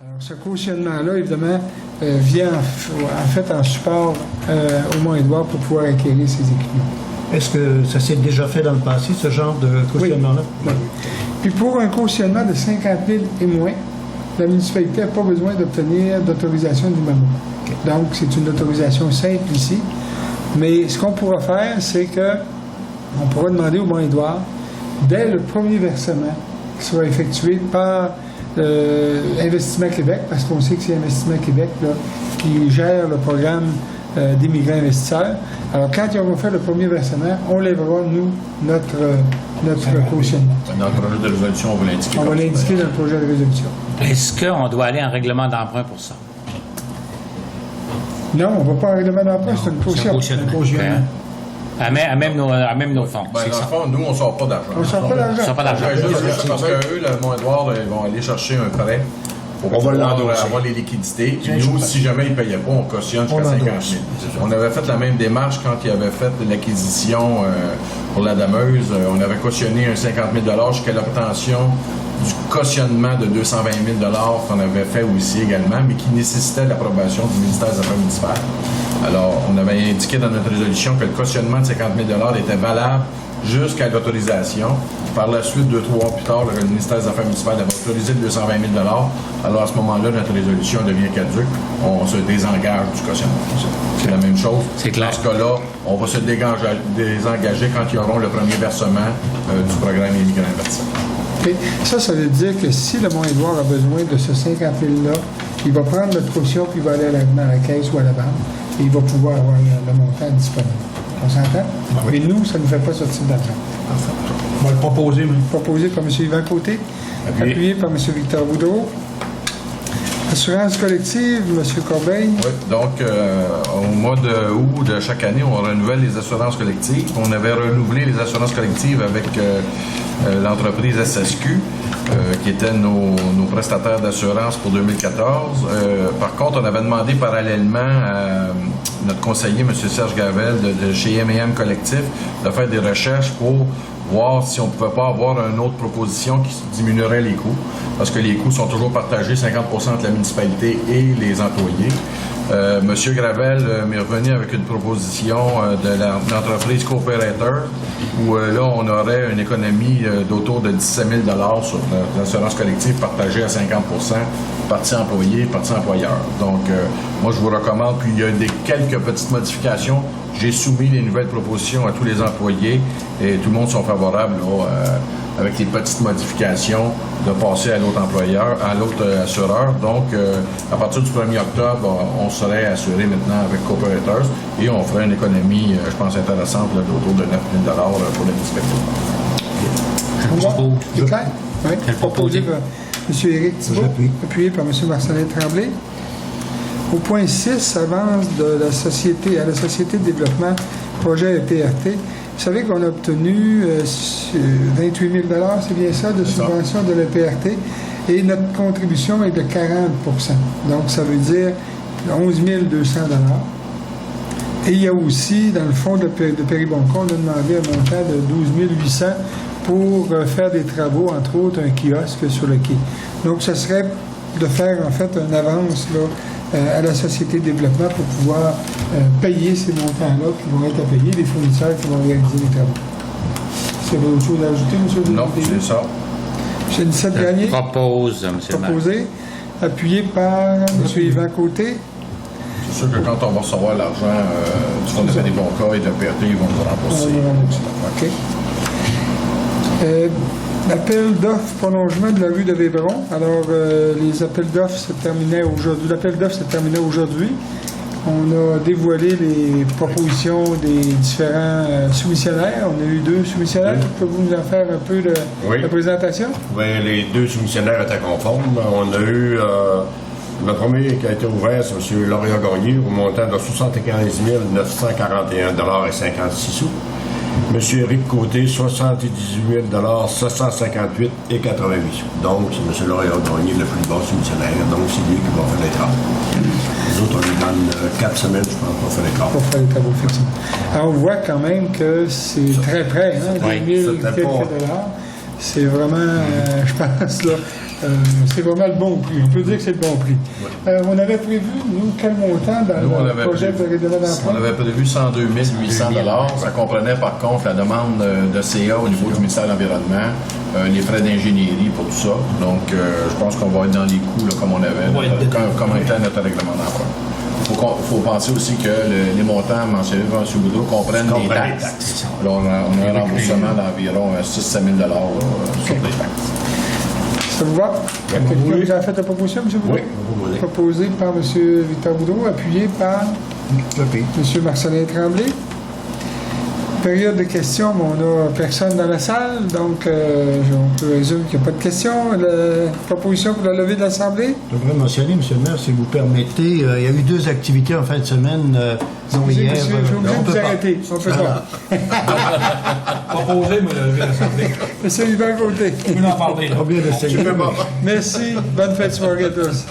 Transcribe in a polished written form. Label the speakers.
Speaker 1: Alors, ce cautionnement-là, évidemment, vient en fait en support au Mont-Édouard pour pouvoir acquérir ces équipements.
Speaker 2: Est-ce que ça s'est déjà fait dans le passé, ce genre de cautionnement-là?
Speaker 1: Oui. Puis pour un cautionnement de 50 000 et moins, la municipalité n'a pas besoin d'obtenir d'autorisation du MAMO. Okay. Donc, c'est une autorisation simple ici. Mais ce qu'on pourra faire, c'est qu'on pourra demander au Mont-Édouard, dès le premier versement qui sera effectué par Investissement Québec, parce qu'on sait que c'est Investissement Québec là, qui gère le programme des migrants investisseurs. Alors, quand ils auront fait le premier versement, on lèvera, nous, notre cautionnement.
Speaker 3: Dans le projet de résolution, on va l'indiquer.
Speaker 1: On va l'indiquer dans le projet de résolution.
Speaker 4: Est-ce qu'on doit aller en règlement d'emprunt pour ça?
Speaker 1: Non, on ne va pas en règlement d'emprunt, c'est une caution.
Speaker 4: À même nos fonds.
Speaker 3: Ben, dans le fond, nous, on ne sort pas d'argent.
Speaker 1: On ne sort pas d'argent.
Speaker 4: On sort pas d'argent.
Speaker 3: Parce qu'eux, le Mont-Édouard, ils vont aller chercher un prêt pour avoir les liquidités. Puis nous, si jamais ils ne payaient pas, on cautionne jusqu'à 50 000. On avait fait la même démarche quand ils avaient fait l'acquisition pour la Dameuse. On avait cautionné un 50 000 jusqu'à l'obtention du cautionnement de 220 000 qu'on avait fait aussi également, mais qui nécessitait l'approbation du ministère des Affaires municipales. Alors, on avait indiqué dans notre résolution que le cautionnement de 50 000 était valable jusqu'à l'autorisation. Par la suite, 2-3 mois plus tard, le ministère des Affaires municipales avait autorisé le 220 000 Alors, à ce moment-là, notre résolution devient caduque. On se désengage du cautionnement. C'est la même chose.
Speaker 4: C'est clair.
Speaker 3: Dans ce cas-là, on va se désengager quand ils auront le premier versement du programme Immigrants investisseurs.
Speaker 1: Okay. Ça veut dire que si le Mont-Édouard a besoin de ce 50 000-là, il va prendre notre caution puis il va aller dans la caisse ou à la banque et il va pouvoir avoir le montant disponible. On s'entend? Mais nous, ça ne nous fait pas ce type d'argent.
Speaker 2: On va le proposer.
Speaker 1: Proposé par M. Yvan Côté, appuyé par M. Victor Boudreau. Assurance collective, M. Corbeil.
Speaker 3: Oui, donc au mois d'août de chaque année, on renouvelle les assurances collectives. On avait renouvelé les assurances collectives avec l'entreprise SSQ, qui était nos prestataires d'assurance pour 2014. Par contre, on avait demandé parallèlement à notre conseiller, M. Serge Gravel, de chez M&M Collectif, de faire des recherches pour voir si on ne pouvait pas avoir une autre proposition qui diminuerait les coûts, parce que les coûts sont toujours partagés 50% entre la municipalité et les employés. Monsieur Gravel m'est revenu avec une proposition de l'entreprise Coopérateur, où là, on aurait une économie d'autour de 17 000 sur l'assurance collective partagée à 50%, partie employé, partie employeur. Donc, moi, je vous recommande, puis il y a quelques petites modifications. J'ai soumis les nouvelles propositions à tous les employés et tout le monde sont favorables là, avec les petites modifications de passer à l'autre employeur, à l'autre assureur. Donc, à partir du 1er octobre, on serait assuré maintenant avec Cooperators et on ferait une économie, je pense, intéressante d'autour de 9 000 pour la municipalité.
Speaker 1: C'est clair? Oui. Proposé par M. Éric Thibault, appuyé par M. Marcelin Tremblay. Au point 6, avance de la société à la Société de développement projet EPRT. Vous savez qu'on a obtenu 28 000 c'est bien ça, de subvention de l'EPRT, et notre contribution est de 40 Donc, ça veut dire 11 200 Et il y a aussi, dans le fonds de Périboncourt, on a demandé un montant de 12 800 pour faire des travaux, entre autres un kiosque sur le quai. Donc, ce serait de faire, en fait, une avance là, à la Société de développement pour pouvoir payer ces montants-là qui vont être à payer, les fournisseurs qui vont réaliser les travaux. Est-ce qu'il y avait autre chose à ajouter, M.
Speaker 3: Non, c'est ça.
Speaker 1: M. Nicette Gagné.
Speaker 4: Propose, M.
Speaker 1: Proposé. Appuyé par M. Yvan Côté.
Speaker 3: C'est sûr que quand on va recevoir l'argent du Fonds de fait des bons cas et de l'EPRT, ils vont nous rembourser.
Speaker 1: OK. L'appel d'offres prolongement de la rue de Véberon. Alors, les appels d'offres se terminaient aujourd'hui. L'appel d'offres se terminait aujourd'hui. On a dévoilé les propositions des différents soumissionnaires. On a eu 2 soumissionnaires. Pouvez-vous nous en faire un peu la présentation?
Speaker 5: Oui, les 2 soumissionnaires étaient conformes. On a eu le premier qui a été ouvert, c'est M. Lauriat Gagné, au montant de 75 941,56 $. M. Éric Côté, 78 758,88 $. Donc, c'est M. Lauriat Gagné, le plus bas soumissionnaire. Donc, c'est lui qui va faire les travaux. Les autres, on lui donne 4 semaines, je pense, pour faire les travaux.
Speaker 1: Pour faire les travaux, effectivement. Alors, on voit quand même que c'est très près, hein, 10 000 quelques dollars. C'est vraiment, je pense, là, c'est vraiment le bon prix. On peut dire que c'est le bon prix. On avait prévu, nous, quel montant dans
Speaker 3: Nous, on
Speaker 1: le
Speaker 3: avait
Speaker 1: projet de règlement
Speaker 3: On
Speaker 1: d'emprunt?
Speaker 3: avait prévu 102 800 $. Ça comprenait par contre la demande de CA au niveau du ministère de l'Environnement, les frais d'ingénierie pour tout ça. Donc, je pense qu'on va être dans les coûts là, comme on avait, comme était notre règlement d'emprunt. Il faut penser aussi que les montants mentionnés par M. Boudreau comprennent les taxes. Alors, on a un remboursement d'environ 6 000 $, sur les taxes.
Speaker 1: Ça vous va? Quelqu'un vous a fait la proposition, M. Boudreau?
Speaker 5: Oui,
Speaker 1: Proposée par M. Victor Boudreau, appuyée par M. Marcelin Tremblay. Période de questions, mais on n'a personne dans la salle, donc on peut résumer qu'il n'y a pas de questions. La proposition pour la levée de l'Assemblée?
Speaker 2: Je voudrais mentionner, M. le maire, si vous permettez, il y a eu 2 activités en fin de semaine, dont hier.
Speaker 1: Je suis obligé de vous arrêter. On peut pas.
Speaker 6: Proposé, mais lever l'Assemblée.
Speaker 1: M. Hubert Côté.
Speaker 6: Je peux en parler.
Speaker 2: Combien de
Speaker 5: Tu peux pas.
Speaker 1: Merci. Bonne fête de soirée à tous.